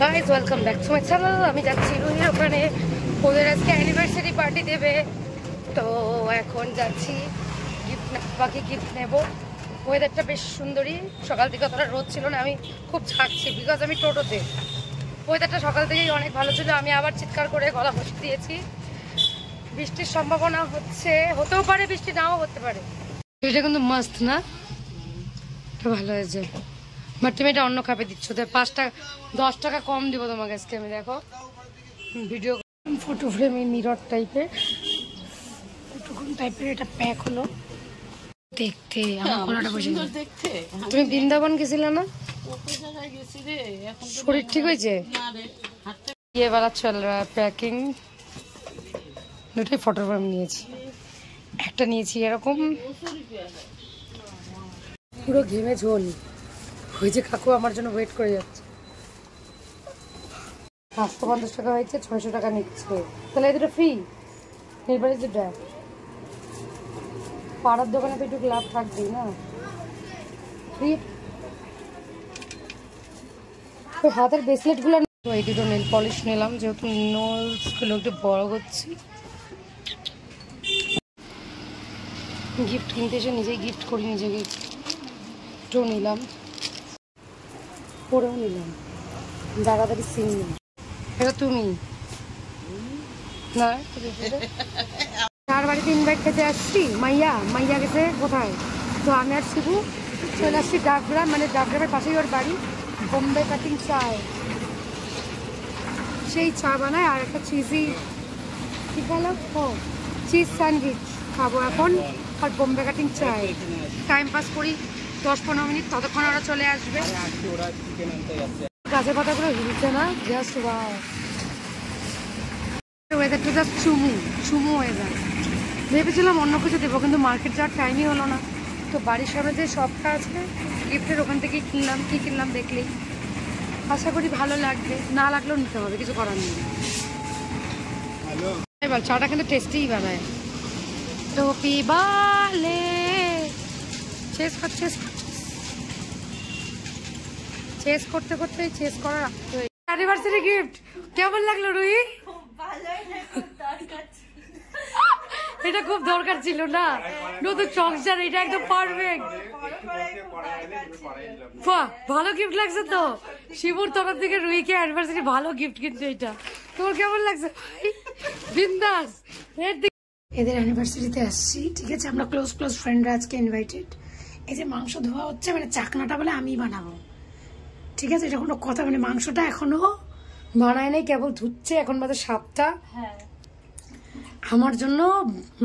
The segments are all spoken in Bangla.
Guys welcome back to my channel. আমি যাচ্ছি রুহির ওখানে, ওদের আজকে অ্যানিভার্সারি পার্টি দেবে, তো এখন যাচ্ছি গিফট বাকি গিফট নেব। ওয়েদারটা বেশ সুন্দরী, সকাল থেকে অতটা রোদ ছিল না, আমি খুব ঝাঁকছি বিকজ আমি টোটোতে। ওয়েদারটা সকাল থেকেই অনেক ভালো ছিল, আমি আবার চিৎকার করে গলা বসে দিয়েছি। বৃষ্টির সম্ভাবনা হচ্ছে, হতেও পারে বৃষ্টি নাও হতে পারে। এটা কিন্তু মাস্ত না, ভালো হয়েছে, বাট তুমি এটা অন্য খাপে দিচ্ছ, 10 টাকা কম দিব তোমাকে আজকে আমি। দেখো ভিডিও ফটো ফ্রেম মিরর টাইপের এটা প্যাক হলো দেখতে, আমার গলাটা বসে দেখতে। তুমি বৃন্দাবন গেছিলে না? শরীর ঠিক হয়েছে? ইয়ে বেলা চল প্যাকিং, দুটোই ফটো ফ্রেম নিয়েছি, একটা নিয়েছি এরকম পুরো ঘেমে ঝোল হয়েছে। কাকু আমার জন্য ওয়েট করে যাচ্ছে। 550 টাকা হয়েছে, 600 টাকা নিচ্ছে। তাহলে এই দুটো ফ্রি, এরপরে দুটা পাড়ার দোকানে তো একটু লাভ থাকবেই না, ফ্রি। তো হাতের ব্রেসলেটগুলো, এই দুটো নেল পলিশ নিলাম যেহেতু নোলসগুলো একটু বড় করছি। গিফট কিনতে এসে নিজেই গিফট করি নিজেকে, একটু নিলাম, পরেও নিলাম, জায়গাদারি সিন নিলাম। এটা তুমি না, তার বাড়িতে ইনভাইট খেতে আসছি। মাইয়া গেছে কোথায়, তো আমি আর শিবু চলে আসছি ডাবগ্রাম, মানে ডাবগ্রামের পাশেই ওর বাড়ি। বোম্বে কাটিং চায়, সেই চা বানায়, আর একটা চিজি কি বলো চিজ স্যান্ডউইচ খাবো এখন, আর বোম্বে কাটিং চায়। টাইম পাস করি 10-15 মিনিট, ততক্ষণ ওরা চলে আসবে। গাছের পাতাগুলো হিলছে না, জাস্ট ওয়াও। ওয়েদারটা জাস্ট চুমু ওয়েদার। ভেবেছিলাম অন্য কিছু দেবো, কিন্তু মার্কেট যাওয়ার টাইমই হলো না। তো বাড়ির সামনে যে শপটা আছে গিফটের, ওখান থেকেই কিনলাম। কি কিনলাম দেখলেই, আশা করি ভালো লাগবে, না লাগলেও নিতে হবে, কিছু করার নেই। এবার চাটা কিন্তু টেস্টিই বানায়। টপি বালে চেস করতে করতেই চেস করার অ্যানিভার্সারি গিফট কেমন লাগলো রুহি? এটা খুব দরকার ছিল না, নতুন সংসার, এটা একদম পারফেক্ট। ভালো গিফট লাগছে তো, শিবুর তরফ থেকে রুহিকে অ্যানিভার্সারি ভালো গিফট কিনছে। এটা তোর কেমন লাগছে ভাই? বিন্দাস। এদের অ্যানিভার্সারিতে আসছি, ঠিক আছে, আমরা ক্লোজ ফ্রেন্ডরা আজকে ইনভাইটেড। এই যে মাংস ধোয়া হচ্ছে, মানে চাকনাটা বলে আমি বানাবো, ঠিক আছে, এটা কোনো কথা, মানে মাংসটা এখনো বানায় নাই, কেবল ধুচ্ছে। এখন বাজে 7টা, আমার জন্য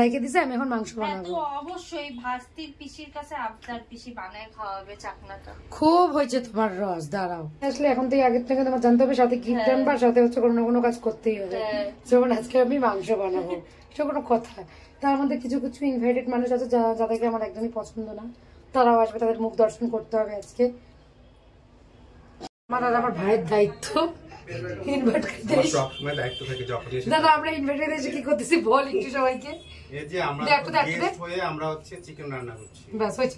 রেখে দিছে, আমি এখন মাংস বানাবো। অবশ্যই ভাস্তির পিসির কাছে আবদার, পিসি বানায় খাওয়াবে চাকনাটা। খুব হয়েছে তোমার রস, দাঁড়াও আসলে এখন থেকে, আগের থেকে তোমার জানতে হবে, সাথে গিফট আনবার, সাথে হচ্ছে কোনো না কোনো কাজ করতেই হবে। যেমন আজকে আমি মাংস বানাবো, সেটা কোনো কথা। তার মধ্যে কিছু ইনভাইটেড মানুষ আছে যাদেরকে আমার একদমই পছন্দ না, তারাও আসবে, তাদের মুখ দর্শন করতে হবে আজকে। আমার আর আমার ভাইয়ের দায়িত্ব ইনভাইট করতে। দাদা আমরা ইনভাইট এসে কি করতেছি বল একটু সবাইকে। এই যে আমরা গেস্ট হয়ে আমরা হচ্ছে চিকেন রান্না করছি, বাস হচ্ছে।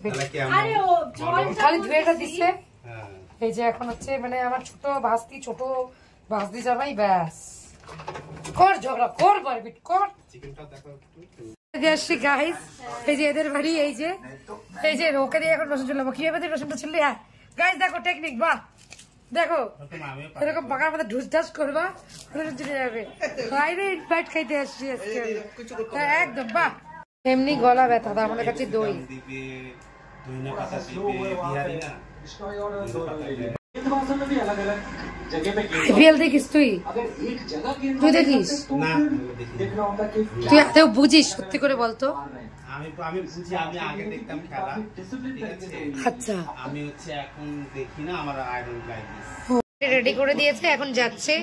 আরে ও জল খালি ধুয়েটা দিছে। এই যে এখন হচ্ছে মানে আমার ছোট ভাস্তি জামাই, ব্যাস কর ঝগড়া কর, বারবিট কর। চিকেনটা দেখো একটু আসছি গাইস, এই যে এদের বাড়ি, এই যে ওকে দিয়ে এখন রসুন চুলাবো। কিভাবে রসুনটা চুললি? হ্যাঁ গাইস দেখো টেকনিক, বাহ দেখো, এরকম পাকার মধ্যে ঢুস ঢাস করবা, চলে যাবে। বাইরে ইনভাইট খাইতে আসছি আজকে একদম, বাহ। এমনি গলা ব্যথা, আমাদের কাছে দই আইপিএল দেখিস? তুই দেখিস? তুই এত বুঝিস? সত্যি করে বলতো। আমি বুঝি, আমি আগে দেখতাম খেলা, ঠিক আছে, আচ্ছা আমি হচ্ছে এখন দেখি না, আমার I don't like this. Ready করে দিয়েছে, এখন যাচ্ছে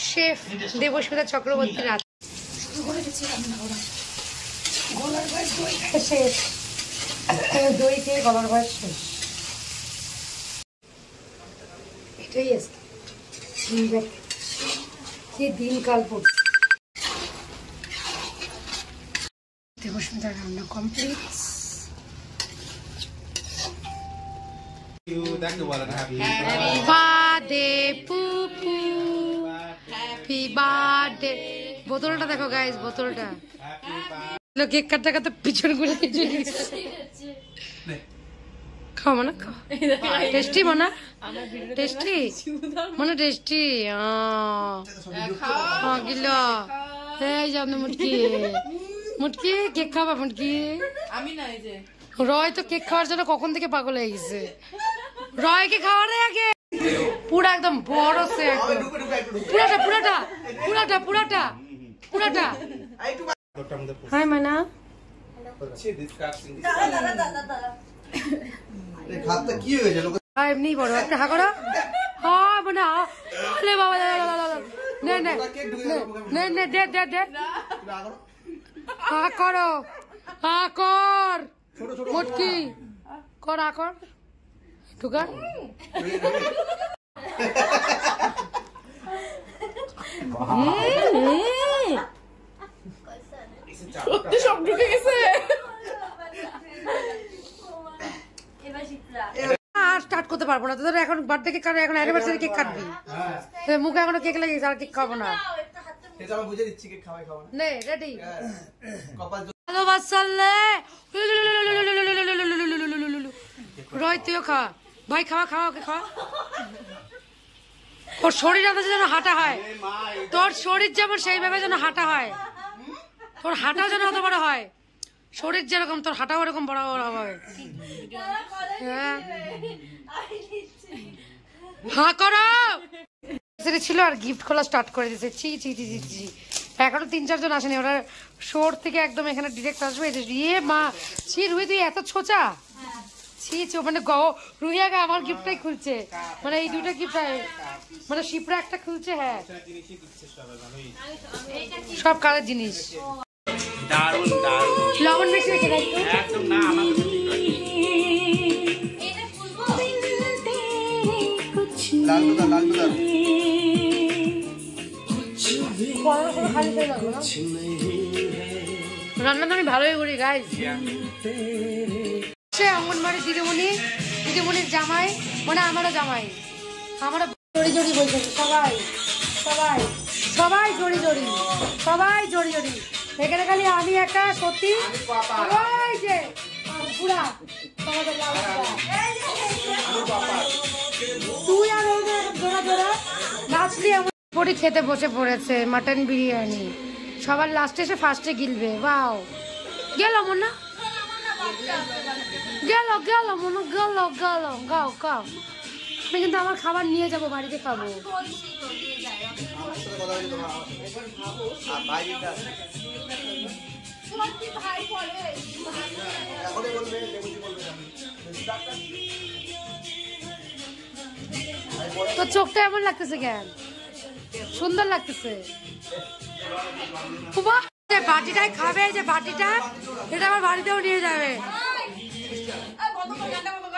শেফ দেবস্মিতা চক্রবর্তী। রাত শেষ, দই খেয়ে গলার বয়স শেষ। এটাই কি দিনকাল পড়ছে। দেবস্মিতার রান্না complete. You, that's the one that have you. Happy birthday, happy birthday. বোতলটা দেখো গাইস, বোতলটা। কেক কাটতে কাটতে পিছন ঘুরে খাও মানে খাও। টেস্টি মনা, টেস্টি মানে টেস্টি। গিলো এই যাও মুটকি, মুটকি কেক খাবা মুটকি। আমি না এই যে রয় তো কেক খাওয়ার জন্য কখন থেকে পাগল হয়ে গেছে। রয়কে খাওয়ার আগে পুরো একদম বড় সে পুরাটা পুরাটা পুরাটা পুরাটা পুরাটা। হাই মানা এমনি বড় একটা হা করো। হ্যাঁ বোনা আরে বাবা নে নে নে নে দে দে দে হা করো, হা কর মুটকি কর, হা কর ঢুকা। সব ঢুকে গেছে। আর স্টার্ট করতে পারবো না তোদের এখন বার্থডে কেক কাটবে, এখন অ্যানিভার্সারি কেক কাটবি। মুখে এখনো কেক লেগেছে, আর কেক খাবো না। নে রেডি ভালোবাসালে রয় তুইও খা ভাই, খাওয়া খাওয়া ওকে খাওয়া। তোর শরীর যেন হাঁটা হয়, তোর শরীর যেমন সেইভাবে যেন হাঁটা হয়, তোর হাঁটাও যেন অত বড় হয়। শরীর যেরকম তোর হাঁটাও ওরকম বড় বড় হবে। হ্যাঁ হ্যাঁ করো ছিল। আর গিফট খোলা স্টার্ট করে দিয়েছে। ছি ছি ছি ছি ছি, এখনো 3-4 জন আসেনি, ওরা শোর থেকে একদম এখানে ডিরেক্ট আসবে। ইয়ে মা ছি রুহি তুই এত ছোচা। ছি ছি মানে রুহি আগে আমার গিফটটাই খুলছে, মানে এই দুটো গিফট মানে শিপ্রা একটা খুলছে। হ্যাঁ সব কালের জিনিস। দারুন দারুন লবণ বেশি রেখে দেয় একদম না আমার রান্না তো আমি ভালোই করি গাইস। সে অঙ্গনবাড়ি দিদিমণির জামাই মানে আমারও জামাই, আমরা জড়ি জড়ি বলছে সবাই সবাই সবাই জড়ি জড়ি সবাই জড়ি জড়ি। এখানে খালি আমি একা সত্যি ওই যে পুরা তুই আর জোড়া জোড়া নাচলি। পরি খেতে বসে পড়েছে মাটন বিরিয়ানি, সবার লাস্টে এসে ফার্স্টে গিলবে। বাও গেল মনা, গেল গেল মনে গেল গেল গাও গাও। আমি কিন্তু আমার খাবার নিয়ে যাবো, বাড়িতে খাবো। তো চোখটা এমন লাগতেছে কেন? সুন্দর লাগতেছে। বাটিটাই খাবে, যে বাটিটা এটা আমার বাড়িতেও নিয়ে যাবে।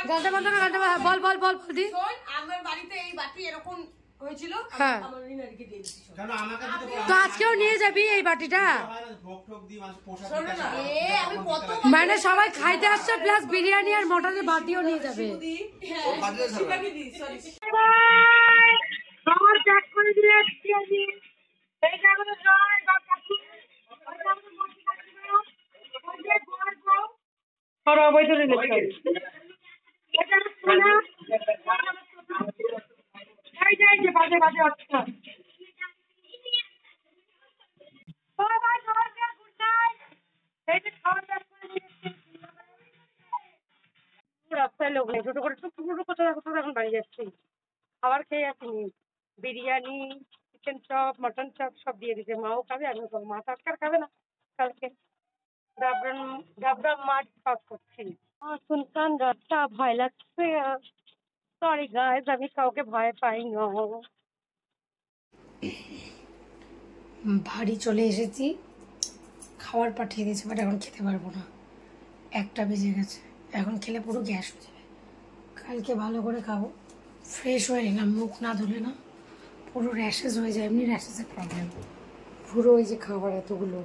গানটা বন্ধ না, গানটা বল বল বল দি। আমার বাড়িতে এই বাটি এরকম হয়েছিল, হ্যাঁ তো আজকেও নিয়ে যাবি এই বাটিটা। মানে সবাই খাইতে আসছে, প্লাস বিরিয়ানি আর মটনের বাটিও নিয়ে যাবে। রাস্তায় লোক নেই, ছোট করে এখন বাড়ি যাচ্ছি। খাবার খেয়ে আসিনি, biryani chicken chop mutton chop সব দিয়ে দিচ্ছে। মাও খাবে, আমিও খাবো। মা তো আজকাল খাবে না, কালকে ডাবরা মাছ পাস করছি। শুনতাম রাস্তা ভয় লাগছে। সরি গাইস, আমি কাউকে ভয় পাই না। বাড়ি চলে এসেছি, খাবার পাঠিয়ে দিয়েছে, বাট এখন খেতে পারবো না। 1টা বেজে গেছে, এখন খেলে পুরো গ্যাস হয়ে যাবে। কালকে ভালো করে খাবো। ফ্রেশ হয়ে নিলাম, মুখ না ধুলে না পুরো র্যাশেস হয়ে যায়। এমনি র্যাশেসের প্রবলেম। পুরো ওই যে খাবার এতগুলো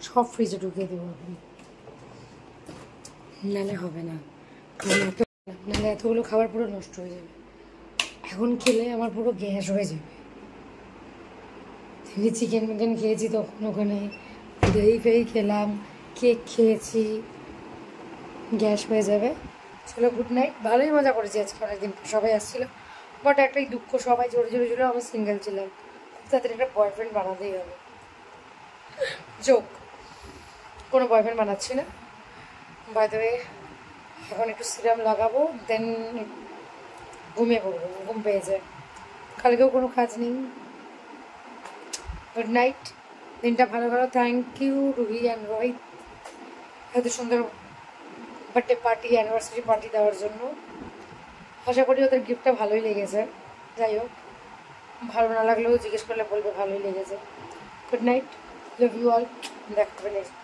সব ফ্রিজে ঢুকিয়ে দেবো আপনি, নালে হবে না। নালে এতগুলো খাবার পুরো নষ্ট হয়ে যাবে। এখন খেলে আমার পুরো গ্যাস হয়ে যাবে। দিনে চিকেন মিকেন খেয়েছি, তখন ওখানে দই ফেই খেলাম, কেক খেয়েছি, গ্যাস হয়ে যাবে। চলো গুড নাইট। ভালোই মজা করেছি আজকে, অনেকদিন সবাই আসছিলো, বাট একটাই দুঃখ, সবাই জোরে জোরে ছিল, আমি সিঙ্গেল ছিলাম। তাদের একটা বয়ফ্রেন্ড বানাতেই হবে। জোক, কোনো বয়ফ্রেন্ড বানাচ্ছি না। বাই দ্য ওয়ে, এখন একটু সিরাম লাগাবো, দেন ঘুমিয়ে পড়বো, ঘুম পেয়ে যায়। কালকেও কোনো কাজ নেই। গুড নাইট, দিনটা ভালো ভালো। Thank you Ruhi and Rohit এত সুন্দর বার্থডে পার্টি, অ্যানিভার্সারি পার্টি দেওয়ার জন্য। আশা করি ওদের গিফটটা ভালোই লেগেছে। যাই হোক, ভালো না লাগলেও জিজ্ঞেস করলে বলবে ভালোই লেগেছে। Good night, love you all, দেখা হবে নেক্সট।